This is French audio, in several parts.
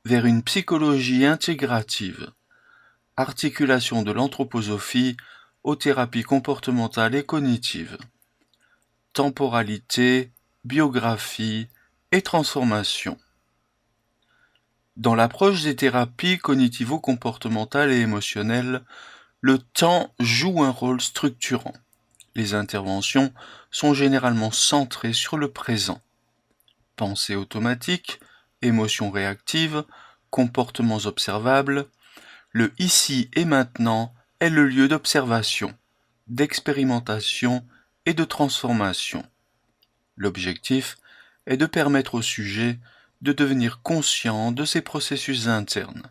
vers une psychologie intégrative, articulation de l'anthroposophie aux thérapies comportementales et cognitives, temporalité, biographie et transformation. Dans l'approche des thérapies cognitivo-comportementales et émotionnelles, le temps joue un rôle structurant. Les interventions sont généralement centrées sur le présent. Pensée automatique, émotions réactives, comportements observables, le ici et maintenant est le lieu d'observation, d'expérimentation et de transformation. L'objectif est de permettre au sujet de devenir conscient de ses processus internes,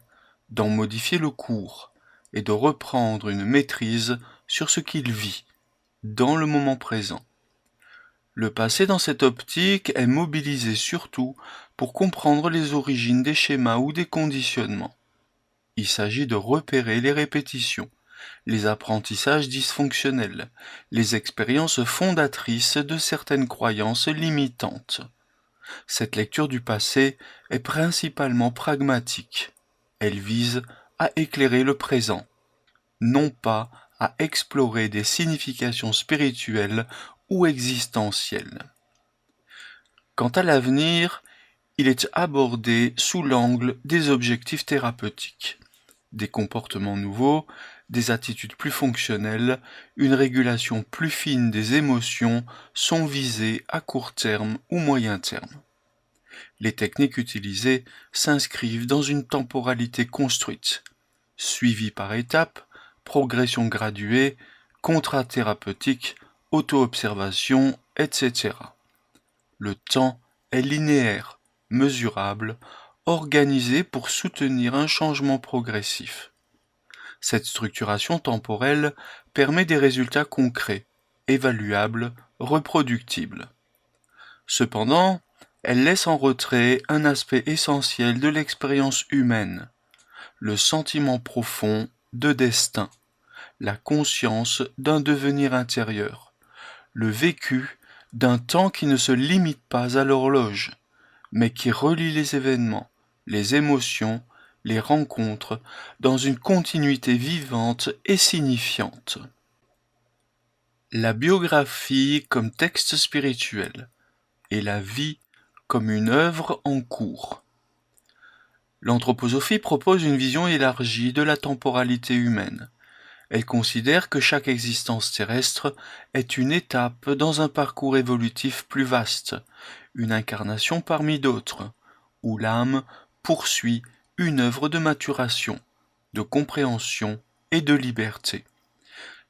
d'en modifier le cours et de reprendre une maîtrise sur ce qu'il vit, dans le moment présent. Le passé dans cette optique est mobilisé surtout pour comprendre les origines des schémas ou des conditionnements. Il s'agit de repérer les répétitions, les apprentissages dysfonctionnels, les expériences fondatrices de certaines croyances limitantes. Cette lecture du passé est principalement pragmatique. Elle vise à éclairer le présent, non pas à explorer des significations spirituelles ou existentielles. Quant à l'avenir, il est abordé sous l'angle des objectifs thérapeutiques, des comportements nouveaux, des attitudes plus fonctionnelles, une régulation plus fine des émotions sont visées à court terme ou moyen terme. Les techniques utilisées s'inscrivent dans une temporalité construite, suivie par étapes, progression graduée, contrat thérapeutique, auto-observation, etc. Le temps est linéaire, mesurable, organisé pour soutenir un changement progressif. Cette structuration temporelle permet des résultats concrets, évaluables, reproductibles. Cependant, elle laisse en retrait un aspect essentiel de l'expérience humaine, le sentiment profond de destin, la conscience d'un devenir intérieur, le vécu d'un temps qui ne se limite pas à l'horloge, mais qui relie les événements, les émotions, les rencontres, dans une continuité vivante et signifiante. La biographie comme texte spirituel et la vie comme une œuvre en cours. L'anthroposophie propose une vision élargie de la temporalité humaine. Elle considère que chaque existence terrestre est une étape dans un parcours évolutif plus vaste, une incarnation parmi d'autres, où l'âme poursuit une œuvre de maturation, de compréhension et de liberté.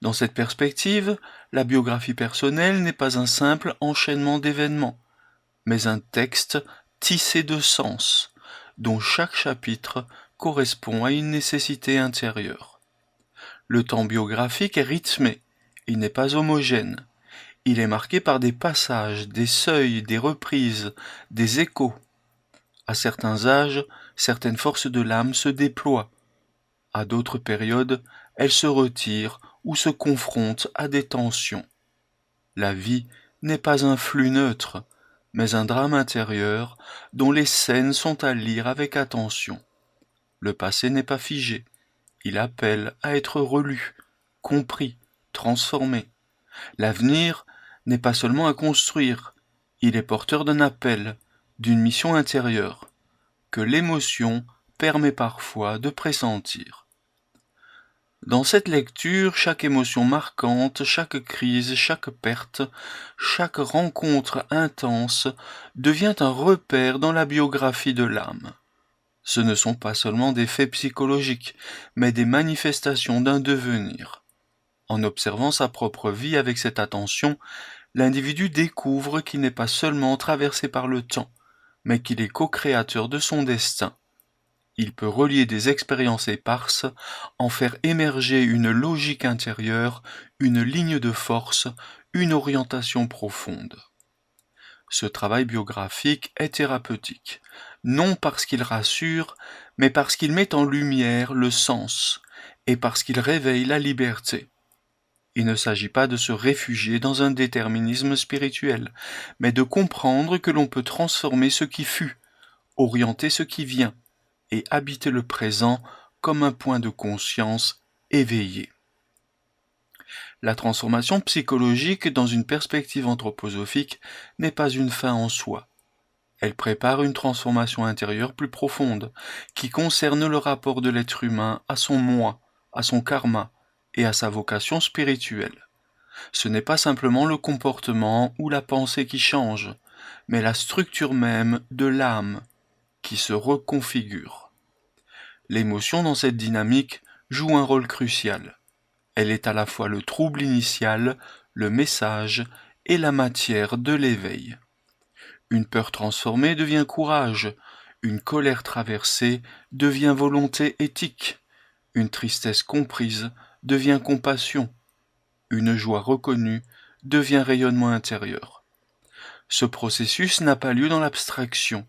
Dans cette perspective, la biographie personnelle n'est pas un simple enchaînement d'événements, mais un texte tissé de sens, dont chaque chapitre correspond à une nécessité intérieure. Le temps biographique est rythmé, il n'est pas homogène. Il est marqué par des passages, des seuils, des reprises, des échos. À certains âges, certaines forces de l'âme se déploient. À d'autres périodes, elles se retirent ou se confrontent à des tensions. La vie n'est pas un flux neutre, mais un drame intérieur dont les scènes sont à lire avec attention. Le passé n'est pas figé. Il appelle à être relu, compris, transformé. L'avenir n'est pas seulement à construire, il est porteur d'un appel, d'une mission intérieure, que l'émotion permet parfois de pressentir. Dans cette lecture, chaque émotion marquante, chaque crise, chaque perte, chaque rencontre intense devient un repère dans la biographie de l'âme. Ce ne sont pas seulement des faits psychologiques, mais des manifestations d'un devenir. En observant sa propre vie avec cette attention, l'individu découvre qu'il n'est pas seulement traversé par le temps, mais qu'il est co-créateur de son destin. Il peut relier des expériences éparses, en faire émerger une logique intérieure, une ligne de force, une orientation profonde. Ce travail biographique est thérapeutique, non parce qu'il rassure, mais parce qu'il met en lumière le sens, et parce qu'il réveille la liberté. Il ne s'agit pas de se réfugier dans un déterminisme spirituel, mais de comprendre que l'on peut transformer ce qui fut, orienter ce qui vient, et habiter le présent comme un point de conscience éveillé. La transformation psychologique dans une perspective anthroposophique n'est pas une fin en soi. Elle prépare une transformation intérieure plus profonde, qui concerne le rapport de l'être humain à son moi, à son karma et à sa vocation spirituelle. Ce n'est pas simplement le comportement ou la pensée qui change, mais la structure même de l'âme qui se reconfigure. L'émotion dans cette dynamique joue un rôle crucial. Elle est à la fois le trouble initial, le message et la matière de l'éveil. Une peur transformée devient courage, une colère traversée devient volonté éthique, une tristesse comprise devient compassion, une joie reconnue devient rayonnement intérieur. Ce processus n'a pas lieu dans l'abstraction,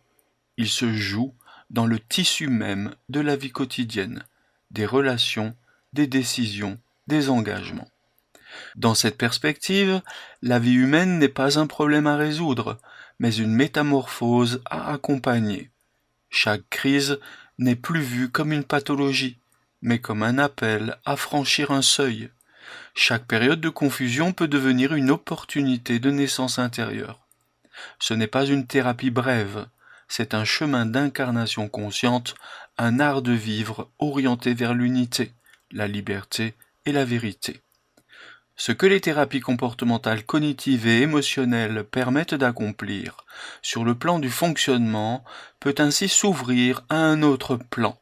il se joue dans le tissu même de la vie quotidienne, des relations, des décisions, des engagements. Dans cette perspective, la vie humaine n'est pas un problème à résoudre, mais une métamorphose à accompagner. Chaque crise n'est plus vue comme une pathologie, mais comme un appel à franchir un seuil. Chaque période de confusion peut devenir une opportunité de naissance intérieure. Ce n'est pas une thérapie brève, c'est un chemin d'incarnation consciente, un art de vivre orienté vers l'unité, la liberté et la vérité. Ce que les thérapies comportementales cognitives et émotionnelles permettent d'accomplir sur le plan du fonctionnement peut ainsi s'ouvrir à un autre plan,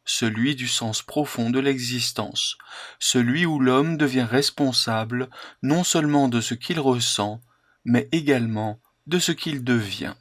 celui du sens profond de l'existence, celui où l'homme devient responsable non seulement de ce qu'il ressent, mais également de ce qu'il devient.